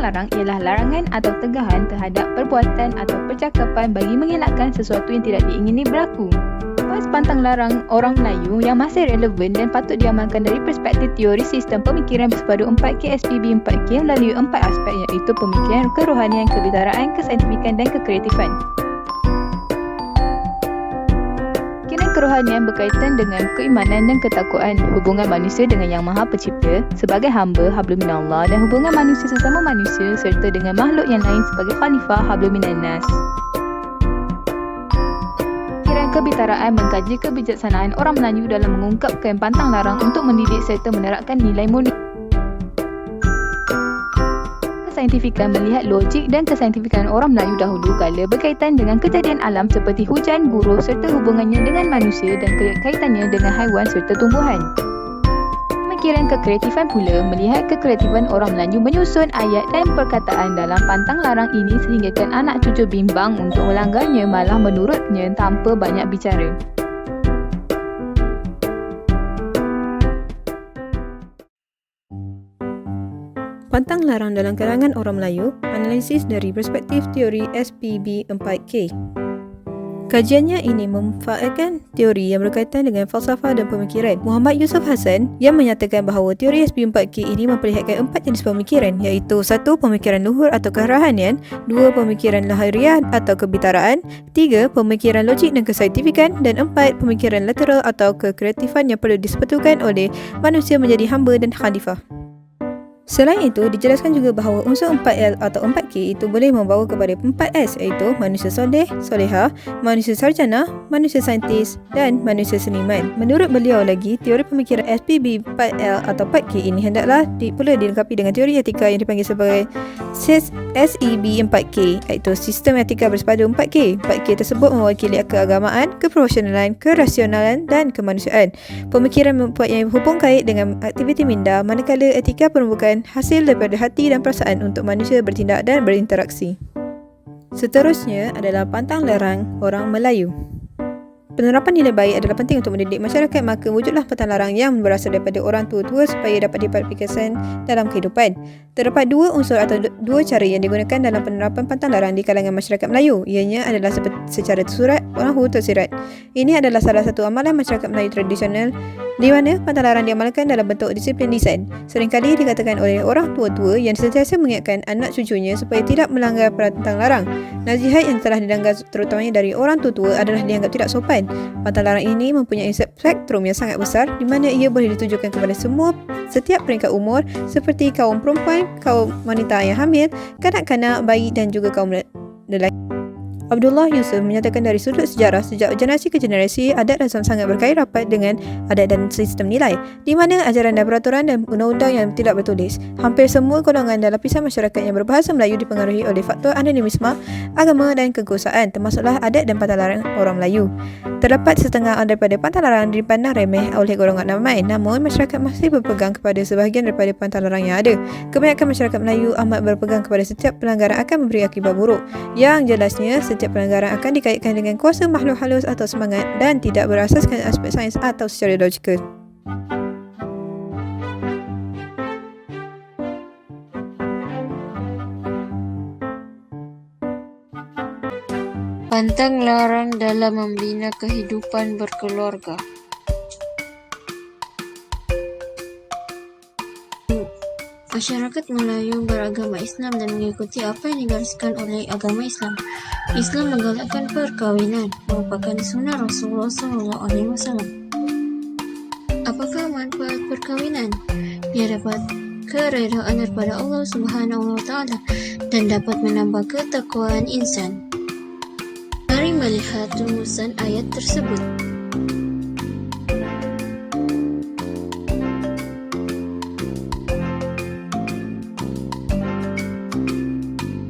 larang ialah larangan atau tegahan terhadap perbuatan atau percakapan bagi mengelakkan sesuatu yang tidak diingini berlaku. Pas pantang larang orang Melayu yang masih relevan dan patut diamalkan dari perspektif teori sistem pemikiran bersepadu 4K SPB 4K melalui 4 aspek iaitu pemikiran, kerohanian, kebitaraan, kesaintifikan dan kekreatifan. Kerohanian berkaitan dengan keimanan dan ketakwaan, hubungan manusia dengan Yang Maha Pencipta sebagai hamba hablum minallah dan hubungan manusia sesama manusia serta dengan makhluk yang lain sebagai khalifah hablum minannas. Kebitaraan mengkaji kebijaksanaan orang Melayu dalam mengungkapkan pantang larang untuk mendidik serta menerapkan nilai murni. Kesaintifikan melihat logik dan kesaintifikan orang Melayu dahulu kala berkaitan dengan kejadian alam seperti hujan, buruh serta hubungannya dengan manusia dan kaitannya dengan haiwan serta tumbuhan. Pemikiran kekreatifan pula melihat kekreatifan orang Melayu menyusun ayat dan perkataan dalam pantang larang ini sehinggakan anak cucu bimbang untuk melanggarnya malah menurutnya tanpa banyak bicara. Pantang larang dalam kalangan orang Melayu, analisis dari perspektif teori SPB 4K. Kajiannya ini memanfaatkan teori yang berkaitan dengan falsafah dan pemikiran. Muhammad Yusuf Hassan yang menyatakan bahawa teori SPB4K ini memperlihatkan 4 jenis pemikiran iaitu 1. Pemikiran luhur atau kerohanian, 2. Pemikiran lahiriah atau kebitaraan, 3. Pemikiran logik dan kesaintifikan dan 4. Pemikiran lateral atau kekreatifan yang perlu disepatukan oleh manusia menjadi hamba dan khalifah. Selain itu, dijelaskan juga bahawa unsur 4L atau 4K itu boleh membawa kepada 4S iaitu manusia soleh, soleha, manusia sarjana, manusia saintis dan manusia seniman. Menurut beliau lagi, teori pemikiran SPB 4L atau 4K ini hendaklah pula dilengkapi dengan teori etika yang dipanggil sebagai SEB 4K iaitu sistem etika bersepadu 4K. 4K tersebut mewakili keagamaan, keprofesionalan, kerasionalan dan kemanusiaan. Pemikiran mempunyai hubung kait dengan aktiviti minda manakala etika merupakan hasil daripada hati dan perasaan untuk manusia bertindak dan berinteraksi. Seterusnya adalah pantang larang orang Melayu. Penerapan nilai baik adalah penting untuk mendidik masyarakat, maka wujudlah pantang larang yang berasal daripada orang tua-tua supaya dapat diaplikasikan dalam kehidupan. Terdapat dua unsur atau dua cara yang digunakan dalam penerapan pantang larang di kalangan masyarakat Melayu. Ianya adalah secara tersurat maupun tersirat. Ini adalah salah satu amalan masyarakat Melayu tradisional di mana pantang larang diamalkan dalam bentuk disiplin lisan. Seringkali dikatakan oleh orang tua-tua yang sentiasa mengingatkan anak cucunya supaya tidak melanggar pantang larang. Nasihat yang telah dilanggar terutamanya dari orang tua-tua adalah dianggap tidak sopan. Pantang larang ini mempunyai spektrum yang sangat besar di mana ia boleh ditujukan kepada setiap peringkat umur seperti kaum perempuan, kaum wanita yang hamil, kanak-kanak, bayi dan juga kaum lelaki. Abdullah Yusuf menyatakan dari sudut sejarah, sejak generasi ke generasi, adat dan sangat berkait rapat dengan adat dan sistem nilai, di mana ajaran dan peraturan dan undang-undang yang tidak bertulis. Hampir semua golongan dan lapisan masyarakat yang berbahasa Melayu dipengaruhi oleh faktor anonimisme, agama dan kekuasaan, termasuklah adat dan pantang larang orang Melayu. Terdapat setengah daripada pantang larang dipandang remeh oleh golongan ramai, namun masyarakat masih berpegang kepada sebahagian daripada pantang larang yang ada. Kebanyakan masyarakat Melayu amat berpegang kepada setiap pelanggaran akan memberi akibat buruk. Yang jelasnya, setiap pelanggaran akan dikaitkan dengan kuasa makhluk halus atau semangat dan tidak berasaskan aspek sains atau secara logikal. Pantang larang dalam membina kehidupan berkeluarga. Masyarakat Melayu beragama Islam dan mengikuti apa yang digariskan oleh agama Islam. Islam menggalakkan perkahwinan, merupakan sunnah Rasulullah SAW. Apakah manfaat perkahwinan? Ia dapat keredaan daripada Allah Subhanahu Wa Taala dan dapat menambah ketakwaan insan. Mari melihat rumusan ayat tersebut.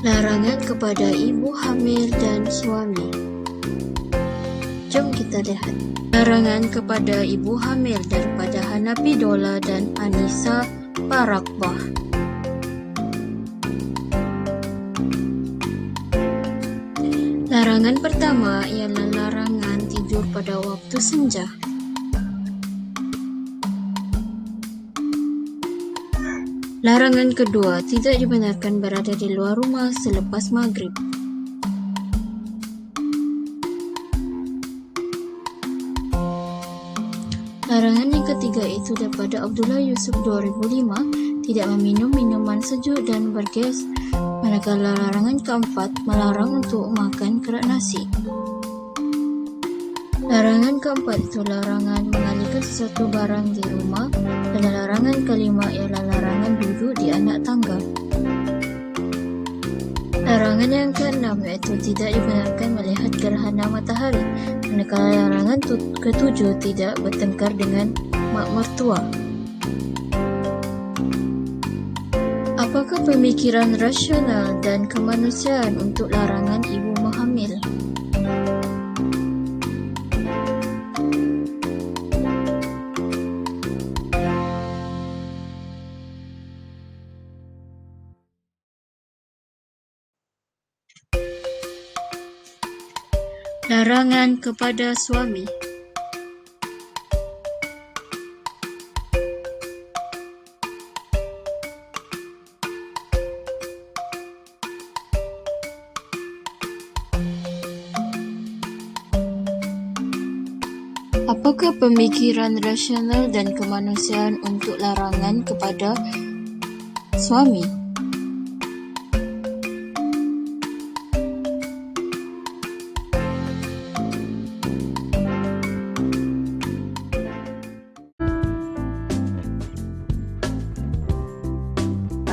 Larangan kepada ibu hamil dan suami. Jom kita lihat. Larangan kepada ibu hamil daripada Hanafi Dola dan Anisa Parakbah. Larangan pertama ialah larangan tidur pada waktu senja. Larangan kedua, tidak dibenarkan berada di luar rumah selepas maghrib. Larangan yang ketiga itu daripada Abdullah Yusuf 2005, tidak meminum minuman sejuk dan bergas. Manakala larangan keempat melarang untuk makan kerak nasi. Larangan keempat itu larangan mengalihkan sesuatu barang di rumah, dan larangan kelima ialah larangan duduk di anak tangga. Larangan yang keenam iaitu tidak dibenarkan melihat gerhana matahari. Manakala larangan ketujuh tidak bertengkar dengan mak mertua. Apakah pemikiran rasional dan kemanusiaan untuk larangan ibu menghamil? Larangan kepada suami. Apakah pemikiran rasional dan kemanusiaan untuk larangan kepada suami?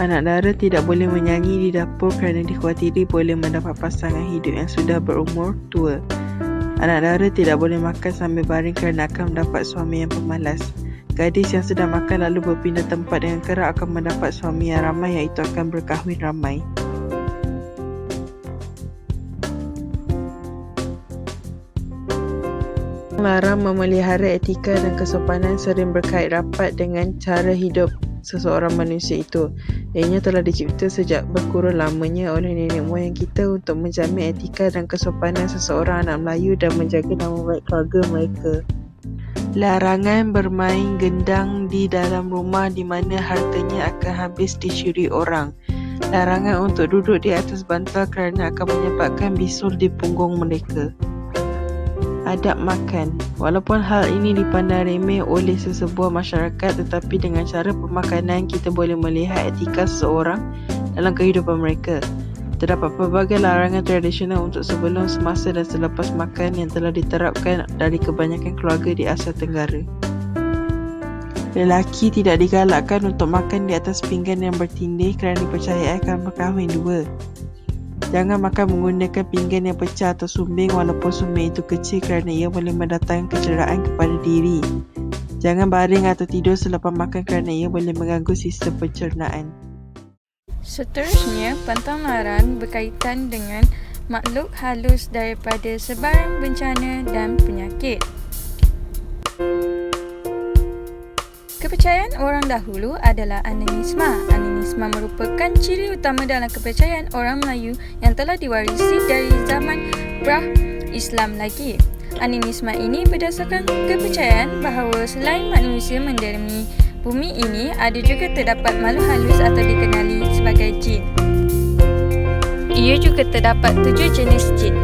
Anak dara tidak boleh menyanyi di dapur kerana dikhawatiri boleh mendapat pasangan hidup yang sudah berumur tua. Anak dara tidak boleh makan sambil baring kerana akan mendapat suami yang pemalas. Gadis yang sedang makan lalu berpindah tempat dengan kerap akan mendapat suami yang ramai, iaitu akan berkahwin ramai. Larang memelihara etika dan kesopanan sering berkait rapat dengan cara hidup seseorang manusia itu. Ianya telah dicipta sejak berkurun lamanya oleh nenek moyang kita untuk menjamin etika dan kesopanan seseorang anak Melayu dan menjaga nama baik keluarga mereka. Larangan bermain gendang di dalam rumah di mana hartanya akan habis dicuri orang. Larangan untuk duduk di atas bantal kerana akan menyebabkan bisul di punggung mereka. Adab makan. Walaupun hal ini dipandang remeh oleh sesebuah masyarakat, tetapi dengan cara pemakanan kita boleh melihat etika seseorang dalam kehidupan mereka. Terdapat pelbagai larangan tradisional untuk sebelum, semasa dan selepas makan yang telah diterapkan dari kebanyakan keluarga di Asia Tenggara. Lelaki tidak digalakkan untuk makan di atas pinggan yang bertindih kerana dipercayai akan berkahwin dua. Jangan makan menggunakan pinggan yang pecah atau sumbing walaupun sumbing itu kecil kerana ia boleh mendatangkan kecederaan kepada diri. Jangan baring atau tidur selepas makan kerana ia boleh mengganggu sistem pencernaan. Seterusnya, pantang larang berkaitan dengan makhluk halus daripada sebarang bencana dan penyakit. Kepercayaan orang dahulu adalah animisma. Animisma merupakan ciri utama dalam kepercayaan orang Melayu yang telah diwarisi dari zaman pra-Islam lagi. Animisma ini berdasarkan kepercayaan bahawa selain manusia mendiami bumi ini, ada juga terdapat makhluk halus atau dikenali sebagai jin. Ia juga terdapat 7 jenis jin.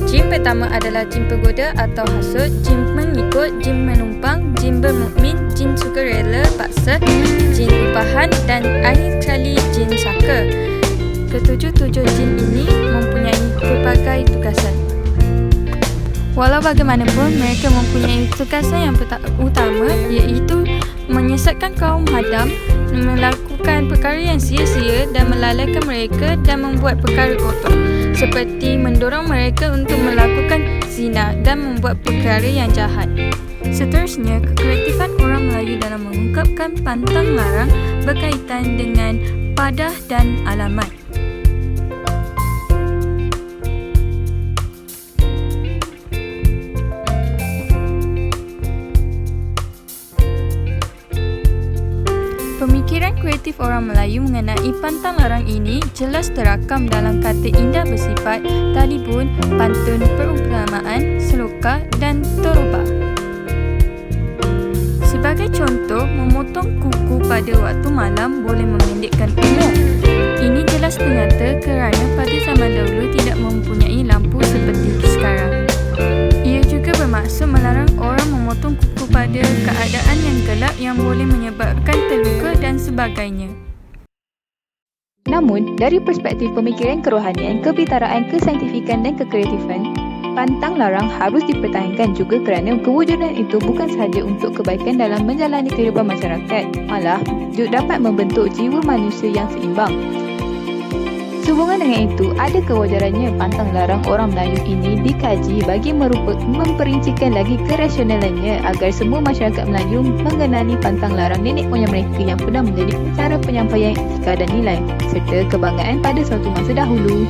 Jin pertama adalah jin penggoda atau hasut, jin mengikut, jin menumpang, jin bermukmin, jin sukarela paksa, jin upahan dan akhir sekali jin saka. Ketujuh-tujuh jin ini mempunyai pelbagai tugasan. Walau bagaimanapun, mereka mempunyai tugasan yang utama, iaitu menyesatkan kaum hadam, melakukan perkara yang sia-sia dan melalaikan mereka dan membuat perkara kotor, seperti mendorong mereka untuk melakukan zina dan membuat perkara yang jahat. Seterusnya, kekreatifan orang Melayu dalam mengungkapkan pantang larang berkaitan dengan padah dan alamat. Pemikiran kreatif orang Melayu mengenai pantang larang ini jelas terakam dalam kata indah bersifat talibun, pantun, perumpamaan, seloka dan toroba. Sebagai contoh, memotong kuku pada waktu malam boleh memendekkan umur. Ini jelas dan nyata kerana pada zaman dahulu tidak mempunyai lampu seperti sekarang. Ia juga bermaksud melarang orang memotong kuku pada keadaan yang gelap yang boleh menyebabkan terluka dan sebagainya. Namun, dari perspektif pemikiran kerohanian, kebitaraan, kesaintifikan dan kekreatifan, pantang larang harus dipertahankan juga kerana kewujudan itu bukan sahaja untuk kebaikan dalam menjalani kehidupan masyarakat, malah juga dapat membentuk jiwa manusia yang seimbang. Sehubungan dengan itu, ada kewajarannya pantang larang orang Melayu ini dikaji bagi memperincikan lagi kerasionalannya agar semua masyarakat Melayu mengenali pantang larang nenek moyang mereka yang pernah menjadi cara penyampaian etika dan nilai serta kebanggaan pada suatu masa dahulu.